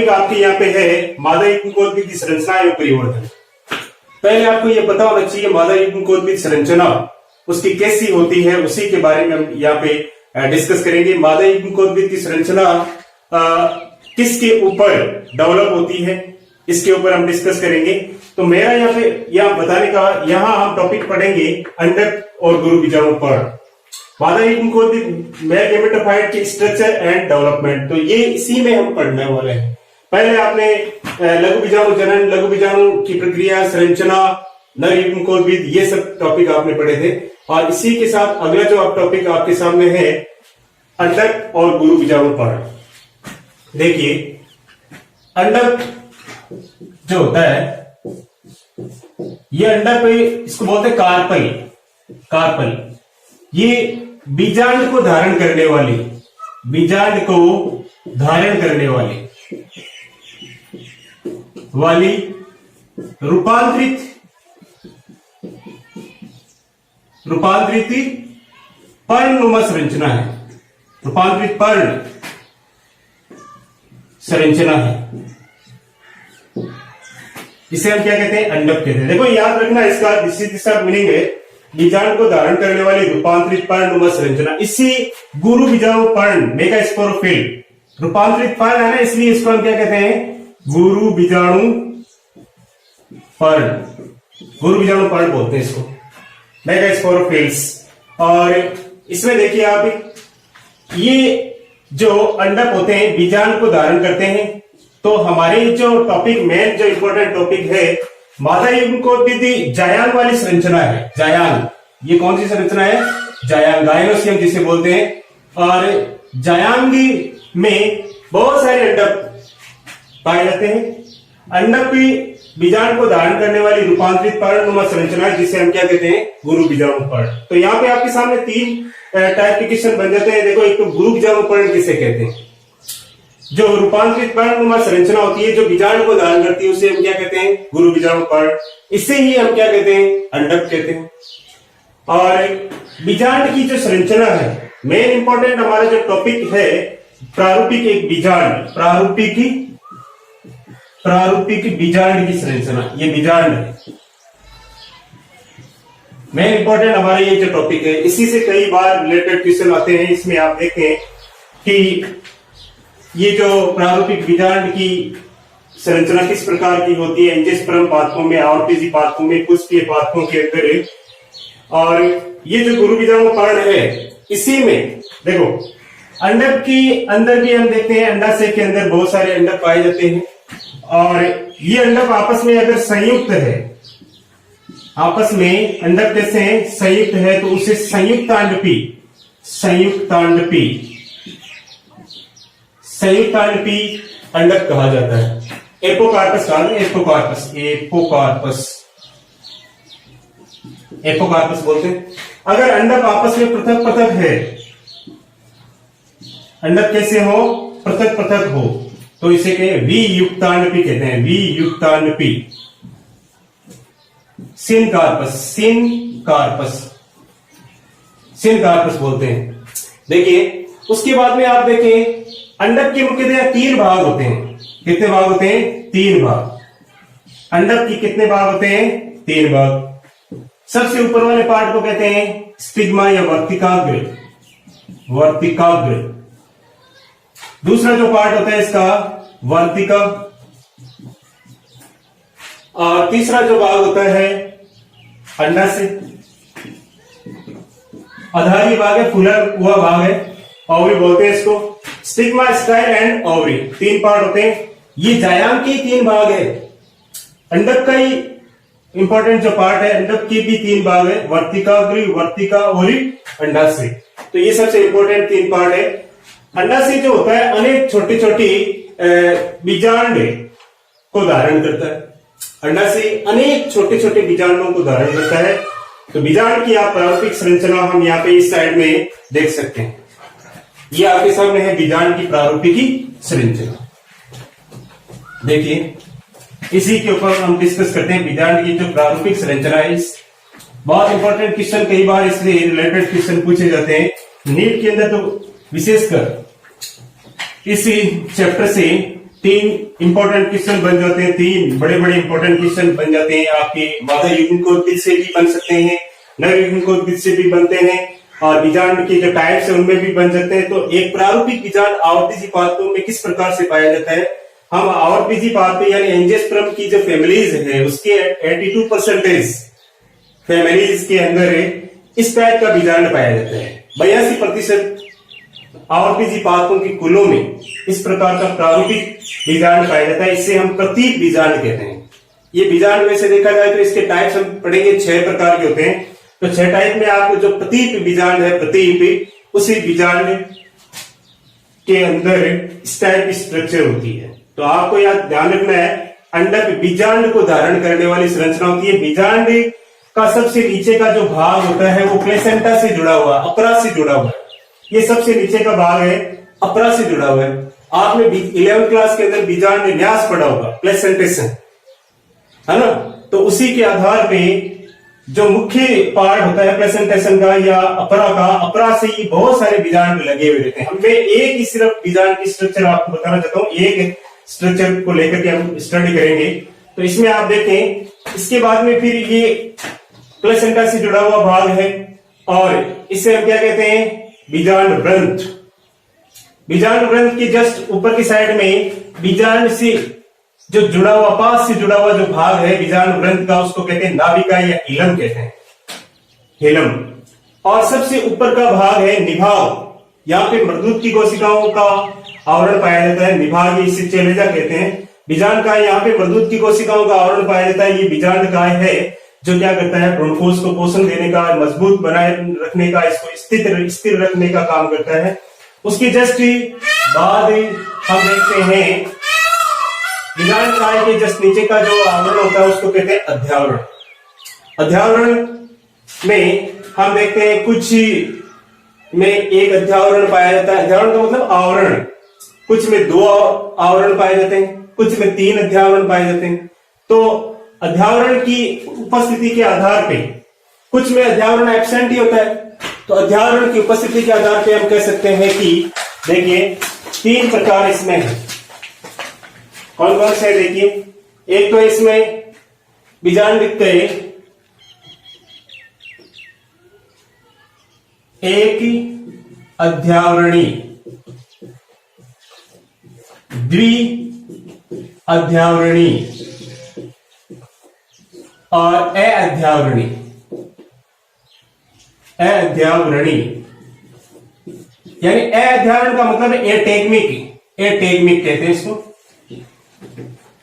आपके यहाँ पे है मादा युग्मकोद्भिद की संरचना एवं परिवर्तन। पहले आपको ये पता होना चाहिए मादा युग्मकोद्भिद संरचना उसकी कैसी होती है, उसी के बारे में हम यहाँ पे डिस्कस करेंगे। मादा युग्मकोद्भिद की संरचना किसके ऊपर डेवलप होती है, इसके ऊपर हम डिस्कस करेंगे। तो मेरा यहाँ बताने का हम टॉपिक पढ़ेंगे अंडक और गुरु बीजाणु पर्ण। मादा युग्मकोद्भिद मेल गेमेटोफाइट के स्ट्रक्चर एंड डेवलपमेंट, तो ये इसी में हम पढ़ने वाले हैं। पहले आपने लघु बीजाणु जनन, लघु बीजाणु की प्रक्रिया, संरचना, नर युग्मकोद्भिद, ये सब टॉपिक आपने पढ़े थे। और इसी के साथ अगला जो आप टॉपिक आपके सामने है अंडक और गुरु बीजाणु पर्ण। देखिए अंडक जो होता है, ये अंडक इसको बोलते हैं कार्पल। कार्पल ये बीजांड को धारण करने वाली, बीजांड को धारण करने वाली रूपांतरित पर्णनुमा संरचना है। रूपांतरित पर्ण संरचना है, इसे हम क्या कहते हैं, अंडक कहते हैं। देखो याद रखना, इसका मीनिंग है बीजाणु को धारण करने वाली रूपांतरित पर्णनुमा संरचना। इसी गुरु बीजाणु पर्ण मेगास्पोरोफिल रूपांतरित पर्ण है ना, इसलिए इसको हम क्या कहते हैं, गुरु बीजाणु पर्ण। गुरु बीजाणु पर्ण बोलते हैं इसको, मेगास्पोरोफिल्स। और इसमें देखिए आप, ये जो अंडक होते हैं बीजाणु को धारण करते हैं। तो हमारे जो टॉपिक, मेन जो इंपॉर्टेंट टॉपिक है, मादा युग्मकोद्भिद जायांग वाली संरचना है। जायांग, ये कौन सी संरचना है, जायांग, गायनोसियम जिसे बोलते हैं। और जायांग में बहुत सारे अंडक पाए जाते हैं। अंडक भी बीजाणु को धारण करने वाली रूपांतरित पर्णनुमा संरचना, जिसे हम क्या कहते हैं, गुरु बीजाणु पर्ण। तो यहाँ पे आपके सामने तीन टाइप के क्वेश्चन बन जाते हैं। देखो, एक तो गुरु बीजाणु पर्ण किसे कहते हैं, जो रूपांतरित पर्णनुमा संरचना होती है, जो बीजाणु को धारण करती है, उसे हम क्या कहते हैं, गुरु बीजाणु पर्ण। इसे ही हम क्या कहते हैं, अंडक कहते हैं। और बीजांड की जो संरचना है, मेन इंपॉर्टेंट हमारा जो टॉपिक है, प्रारूपिक एक बीजांड, प्रारूपिक बीजांड की संरचना, ये बीजांड है। मेन इंपॉर्टेंट हमारा ये जो टॉपिक है, इसी से कई बार रिलेटेड क्वेश्चन आते हैं। इसमें आप देखें कि ये जो प्रारूपिक बीजांड की संरचना किस प्रकार की होती है, एंजियोस्पर्म पादपों में, आरपीजी पादपों में, पुष्पीय पादपों के अंदर। और ये जो गुरु बीजाणु पर्ण है, इसी में देखो अंडक के अंदर भी हम देखते हैं, अंडाशय के अंदर बहुत सारे अंडक पाए जाते हैं। और ये अंडक आपस में अगर संयुक्त है, आपस में अंडक जैसे संयुक्त है, तो उसे संयुक्तांडपी अंडक कहा जाता है। एपोकार्पस एपोकार्पस बोलते हैं। अगर अंडक आपस में पृथक पृथक है, अंडक कैसे हो, पृथक पृथक हो, तो इसे वियुक्तांडपी कहते हैं, वियुक्तांडपी। सिनकार्पस बोलते हैं। देखिए, उसके बाद में आप देखें, अंडक के मुख्यतः 3 भाग होते हैं। कितने भाग होते हैं, 3 भाग। अंडक की कितने भाग होते हैं, 3 भाग। सबसे ऊपर वाले पार्ट को कहते हैं स्टिग्मा या वर्तिकाग्र। दूसरा जो पार्ट होता है इसका, वर्तिका। और तीसरा जो भाग होता है अंडाशय, आधारी भाग है, फूला हुआ भाग है, ओवरी बोलते हैं इसको। Stigma, style and ovary, 3 part होते हैं। ये जायांग के 3 भाग है। अंडक का ही इंपॉर्टेंट जो पार्ट है, अंडक के भी 3 भाग है, वर्तिकाग्र, वर्तिका, ओवरी, अंडाशय। तो ये सबसे इंपॉर्टेंट 3 पार्ट है। अंडाशय जो होता है, अनेक छोटी छोटी बीजांड को धारण करता है। अंडाशय अनेक छोटे छोटे बीजांडों को धारण करता है। तो बीजांड की आप प्रारूपिक संरचना हम यहाँ पे इस साइड में देख सकते हैं। ये आपके सामने है बीजांड की प्रारूपिक संरचना। देखिए, इसी के ऊपर हम डिस्कस करते हैं बीजांड की जो प्रारूपिक संरचना है। इस बहुत इंपॉर्टेंट क्वेश्चन, कई बार इससे रिलेटेड क्वेश्चन पूछे जाते हैं नीट के अंदर। तो विशेषकर इसी चैप्टर से तीन इंपॉर्टेंट क्वेश्चन बन जाते हैं, तीन बड़े बड़े इंपॉर्टेंट क्वेश्चन बन जाते हैं आपके। मादा यूनिकोड से भी बन सकते हैं, नर यूनिकोड से भी बनते हैं, और बीजांड के जो टाइप्स है उनमें भी बन जाते हैं। तो एक प्रारूपिक बीजांड आवर्ती जीवात्मों में किस प्रकार से पाया जाता है? हम आवर्ती जीवात्म यानी एंजियोस्पर्म की जो फैमिलीज है उसके 82% फैमिलीज के अंदर इस टाइप का बीजांड पाया जाता है। 82% आवर्ती जीवात्मों के कुलों में इस प्रकार का प्रारूपिक बीजांड पाया जाता है। इसे हम प्रतीप बीजांड कहते हैं। ये बीजांड में से देखा जाए तो इसके टाइप्स हम पढ़ेंगे 6 प्रकार के होते हैं। तो 6 टाइप में आपको जो प्रतीप बीजांड है, प्रतीप उसी बीजांड के अंदर इस टाइप की स्ट्रक्चर होती है। तो आपको याद ध्यान रखना है, अंडक बीजांड को धारण करने वाली संरचना होती है। बीजांड का सबसे नीचे का जो भाग होता है वो प्लेसेंटा से जुड़ा हुआ, अपरा से जुड़ा हुआ है। ये सबसे नीचे का भाग है, अपरा से जुड़ा हुआ है। आपने 11th क्लास के अंदर बीजांड न्यास पढ़ा होगा, प्लेसेंटेशन, है ना। तो उसी के आधार पे जो मुख्य पार्ट होता है प्लेसेंटेशन का या अपरा का, अपरा से ही बहुत सारे बीजांड लगे हुए रहते हैं। हम एक ही सिर्फ बीजांड की स्ट्रक्चर आपको बताना चाहता हूँ, एक स्ट्रक्चर को लेकर के हम स्टडी करेंगे। तो इसमें आप देखें, इसके बाद में फिर ये प्लेसेंटा से जुड़ा हुआ भाग है, और इसे हम क्या कहते हैं? बीजांड ग्रंथ। बीजांड ग्रंथ के जस्ट ऊपर की साइड में बीजांड से जो जुड़ा हुआ, पास से जुड़ा हुआ जो भाग है बीजांड ग्रंथ का, उसको कहते हैं नाभिका या हिलम कहते हैं, हिलम। और सबसे ऊपर का भाग है निभाव। यहाँ पे मृदुत की कोशिकाओं का आवरण पाया जाता है, निभाग इसे चेलेजा कहते हैं। बीजांड काय, यहाँ पे मृदुत की कोशिकाओं का आवरण पाया जाता है। ये बीजांड काय है जो क्या करता है? भ्रूणकोश को पोषण देने का, मजबूत बनाए रखने का, इसको स्थिर रखने का काम करता है। उसके जस्ट बाद हम देखते हैं बीजांड काय के जस्ट नीचे का जो आवरण होता है उसको कहते हैं अध्यावरण। अध्यावरण में हम देखते हैं कुछ में एक अध्यावरण पाया जाता है। अध्यावरण का मतलब आवरण। कुछ में 2 आवरण पाए जाते हैं, कुछ में 3 अध्यावरण पाए जाते हैं। तो अध्यावरण की उपस्थिति के आधार पे कुछ में अध्यावरण एब्सेंट ही होता है। तो अध्यावरण की उपस्थिति के आधार पे हम कह सकते हैं कि देखिए 3 प्रकार इसमें है। कौन कौन से? देखिए, एक तो इसमें बीजांड के एक अध्यावरणी, द्वि अध्यावरणी और अध्यावरणी। अध्यावरणी यानी अध्यावरण का मतलब है एटेग्मिक। एटेग्मिक कहते हैं इसको।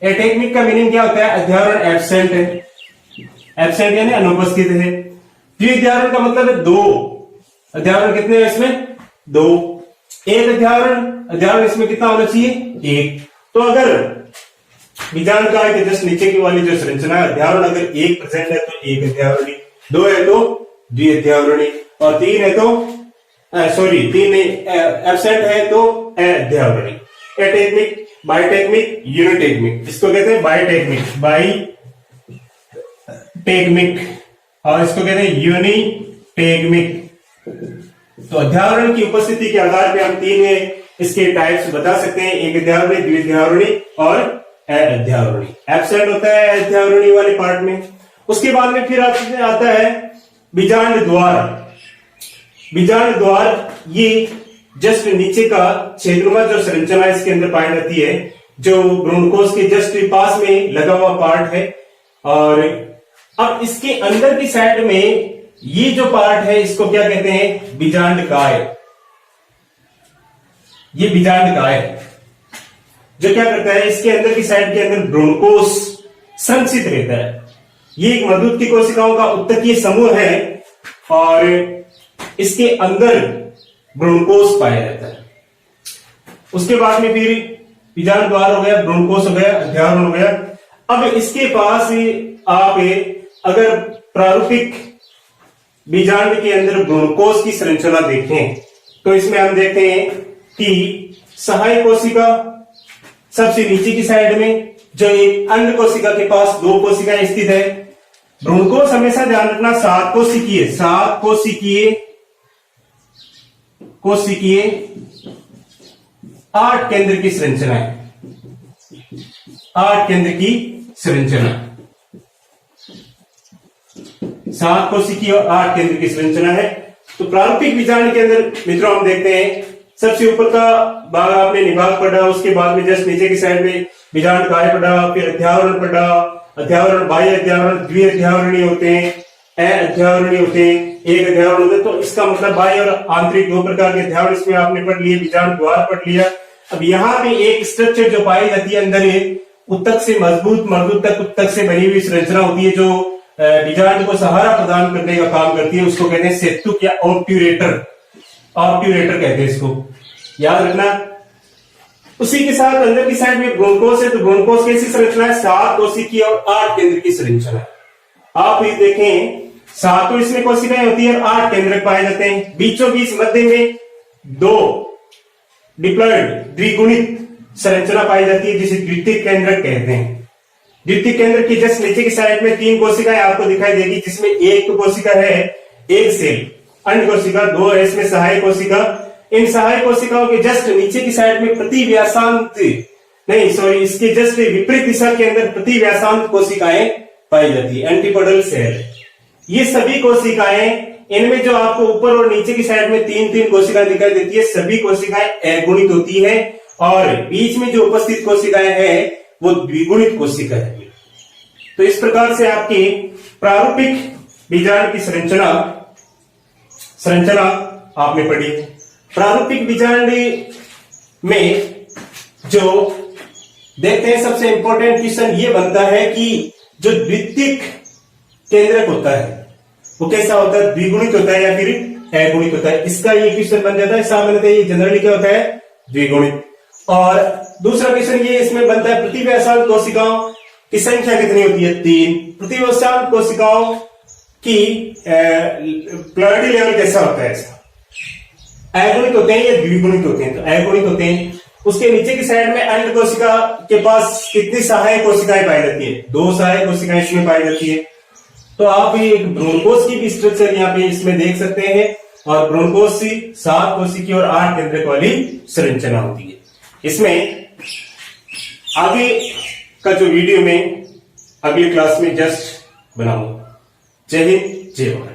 एटेग्मिक का मीनिंग क्या होता है? अध्यावरण एब्सेंट है, एब्सेंट यानी अनुपस्थित है। द्विअध्यावरण का मतलब है 2 अध्यावरण। कितने हैं इसमें? 2। एक अध्यावरण इसमें कितना होना चाहिए? 1। तो अगर बीजांड काय के जस्ट नीचे की वाली जो संरचना है, अध्यावरण अगर 1 प्रेजेंट है तो 1 अध्यावरणी, 2 है तो द्विअध्यावरणी, और 3 है तो 3 एब्सेंट है तो अध्यावरणी। एटेग्मिक, बायोटेग्मिक, यूनिटेग्मिक, इसको कहते हैं बायोटेग्मिक, बायोटेग्मिक, और इसको कहते हैं यूनिटेग्मिक। तो अध्यावरण की उपस्थिति के आधार पे हम 3 इसके टाइप्स बता सकते हैं, एक अध्यावरणी, द्विअध्यावरणी और अध्यावरणी। एब्सेंट होता है अध्यावरणी वाले पार्ट में। उसके बाद में फिर आता है बीजांड द्वार। बीजांड द्वार ये जस्ट नीचे का छेदनुमा जो संरचना इसके अंदर पाई जाती है, जो भ्रूणकोश के जस्ट पास में लगा हुआ पार्ट है। और अब इसके अंदर की साइड में ये जो पार्ट है इसको क्या कहते हैं? बीजांड काय। ये बीजांड काय जो क्या करता है, इसके अंदर की साइड के अंदर भ्रूणकोश संचित रहता है। ये एक मृदुत की कोशिकाओं का उत्तकीय समूह है और इसके अंदर भ्रूणकोश पाया जाता है। उसके बाद में फिर बीजांड द्वार हो गया, भ्रूणकोश हो गया, अध्यावरण हो गया। अब इसके पास आप अगर प्रारूपिक बीजांड के अंदर भ्रूणकोश की संरचना देखें तो इसमें हम देखते हैं कि सहायक कोशिका सबसे नीचे की साइड में, जो एक अंड कोशिका के पास 2 कोशिकाएं स्थित है। भ्रूणकोश हमेशा ध्यान रखना 7 कोशिकीय, 7 कोशिकीय 8 केंद्र की संरचना है। 8 केंद्र की संरचना, 7 कोशिकी और 8 केंद्र की संरचना है। तो प्रारूपिक बीजांड के अंदर मित्रों हम देखते हैं सबसे ऊपर का भाग आपने निभाग पढ़ा, उसके बाद में जस्ट नीचे की साइड में बीजांड काय पढ़ा, फिर अध्यावरण पढ़ा, अध्यावरण बाह्य अध्यावरण, द्वि अध्यावरणीय होते हैं, अध्यावरणीय होते हैं, एक अध्यावरण होते हैं। तो इसका मतलब बाह्य और आंतरिक दो प्रकार के अध्यावरण इसमें आपने पढ़ लिए, बीजांड द्वार पढ़ लिया। अब यहाँ पे एक स्ट्रक्चर जो पाई जाती है अंदर है, उत्तक से मजबूत मर्दूत तक उत्तक से बनी हुई संरचना होती है जो बीजांड को सहारा प्रदान करने का काम करती है, उसको कहते हैं सेतुक या ऑब्ट्यूरेटर, ऑब्ट्यूरेटर कहते हैं इसको, याद रखना। उसी के साथ अंदर की साइड में ब्रोंकोस है, तो ब्रोंकोस कैसी संरचना है, 7 कोशिकी और 8 केंद्र की संरचना। आप ये देखें 7 इसमें कोशिकाएं होती है और 8 केंद्रक पाए जाते हैं। बीचों बीच मध्य में 2 डिप्लॉयड द्विगुणित संरचना पाई जाती है जिसे द्वितीयक केंद्रक कहते हैं। द्वितीयक केंद्र की जस्ट नीचे की साइड में 3 कोशिकाएं आपको दिखाई देगी, जिसमें एक तो कोशिका है एक सेल, अंड कोशिका 2 है इसमें सहायक कोशिका। इन सहायक कोशिकाओं के जस्ट नीचे की साइड में प्रति व्यासांत नहीं सॉरी इसके जस्ट विपरीत दिशा के अंदर प्रति व्यासांत कोशिकाएं पाई जाती है, एंटीपोडल सेल। ये सभी कोशिकाएं, इनमें जो आपको ऊपर और नीचे की साइड में 3-3 कोशिकाएं दिखाई देती है, सभी कोशिकाएं अगुणित होती है और बीच में जो उपस्थित कोशिकाएं हैं वो द्विगुणित कोशिका है। तो इस प्रकार से आपकी प्रारूपिक बीजांड की संरचना आपने पढ़ी। प्रारूपिक बीजांड में जो देखते हैं सबसे इंपॉर्टेंट क्वेश्चन ये बनता है कि जो द्वितीयक केंद्रक होता है वो कैसा होता है, द्विगुणित होता है या फिर अगुणित होता है, इसका ये क्वेश्चन बन जाता है। सामान्यतः ये जनरली क्या होता है, द्विगुणित। और दूसरा क्वेश्चन ये इसमें बनता है प्रति व्यासांत कोशिकाओं की संख्या कितनी होती है, 3। प्रति व्यासांत कोशिकाओं की प्लॉयडी लेवल कैसा होता है, इसका अगुणित होते हैं या द्विगुणित होते हैं, तो अगुणित होते हैं। उसके नीचे की साइड में अंड कोशिका के पास कितनी सहायक कोशिकाएं पाई जाती है, 2 सहायक कोशिकाएं इसमें पाई जाती है। तो आप ये ब्रोंकोस की भी स्ट्रक्चर यहाँ पे इसमें देख सकते हैं, और ब्रोंकोस की 7 कोशिकी और 8 केंद्रक वाली संरचना होती है। इसमें आगे का जो वीडियो में अगली क्लास में जस्ट बनाऊंगा। जय हिंद, जय भारत।